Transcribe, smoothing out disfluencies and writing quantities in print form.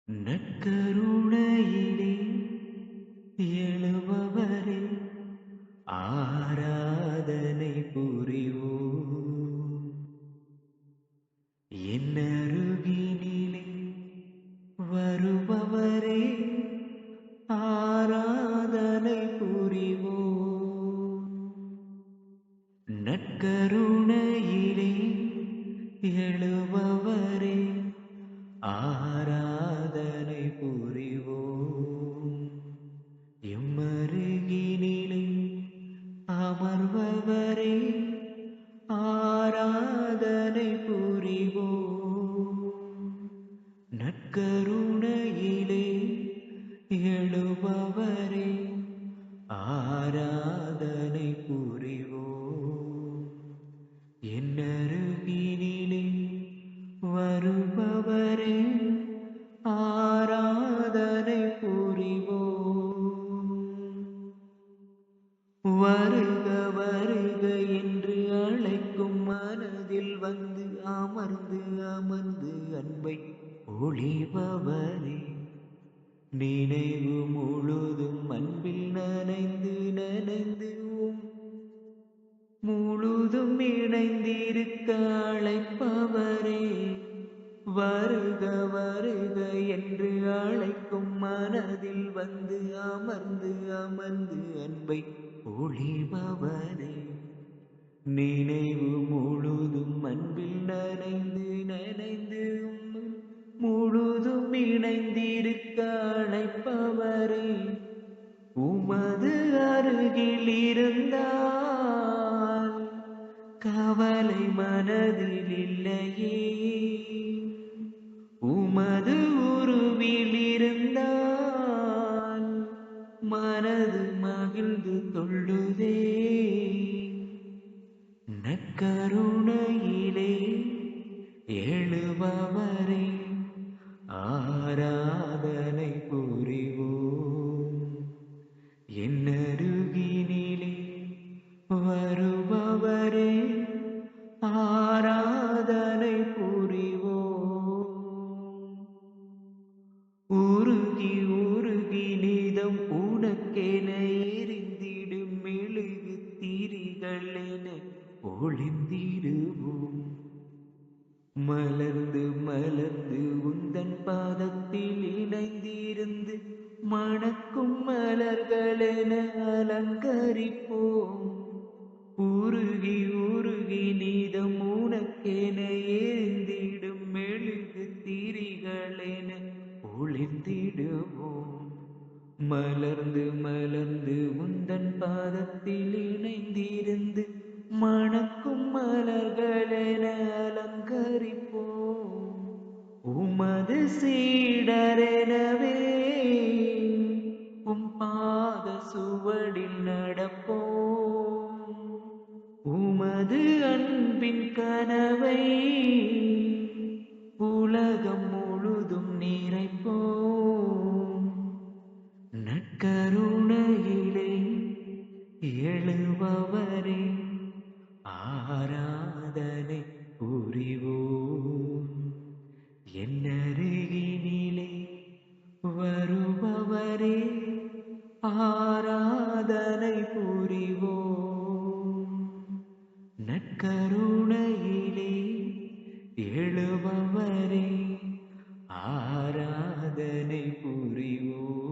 நற்கருணையிலே எழுபவரே ஆராதனை புரிவோம். என்னருகினிலே வருபவரே ஆராதனை புரிவோம். நற்கருணையிலே எழுபவரே ஆராதனை புரிவோம். எம்மருகினிலே அமர்பவரே ஆராதனை புரிவோம். நற்கருணையிலே எழுபவரே ஆராதனை புரிவோம். என்னருகினிலே வருபவரே ஆராதனை புரிவோம். வருக வருக என்று அழைக்கும் மனதில் வந்து அமர்ந்து அமர்ந்து அன்பை ஒளிபவரே, நினைவு முழுதும் அன்பில் நனைந்து நனைந்து முழுதும் இணைந்திருக்க அழைப்பவரே, வருக வருக என்று அழைக்கும் மனதில் வந்து அமர்ந்து அமர்ந்து அன்பை ஒளிபவரே, நினைவு முழுதும் அன்பில் நனைந்து நனைந்து முழுதும் இணைந்திருக்க அழைப்பவரே, உமது அருகில் இருந்தால் கவலை மனதில் இல்லையே, உமது உருவில் இருந்தால் மனது மகிழ்ந்து தொழுதே. நற்கருணையிலே எழுபவரே ஆராதனை புரிவோம். என்னருகினிலே வருபவரே ஆராதனை புரிவோம். உருகி உருகி நீதம் உனக்கென எரிந்திடும் மெழுகு திரிகள் என ஒளிந்திடுவோம். மலர்ந்து மலர்ந்து உந்தன் பாதத்தில் இணைந்திருந்து மணக்கும் மலர்களென அலங்கரிப்போம். உருகி உருகி நீதம் உனக்கென எரிந்திடும் மெழுகு திரிகளென ஒளிந்திடுவோம். மலர்ந்து மலர்ந்து உந்தன் பாதத்தில் இணைந்திருந்து மணக்கும் மலர்களென அலங்கரிப்போம். உமது சீடரெனவே உம் பாத சுவடில் நடப்போம். உமது அன்பின் கனவை உலகம் முழுதும் நிறைப்போம். நற்கருணையிலே எழுபவரே ஆராதனை புரிவோம். என்னருகினிலே வருபவரே ஆராதனை புரிவோம். நற்கருணையிலே எழுபவரே ஆராதனை புரிவோம்.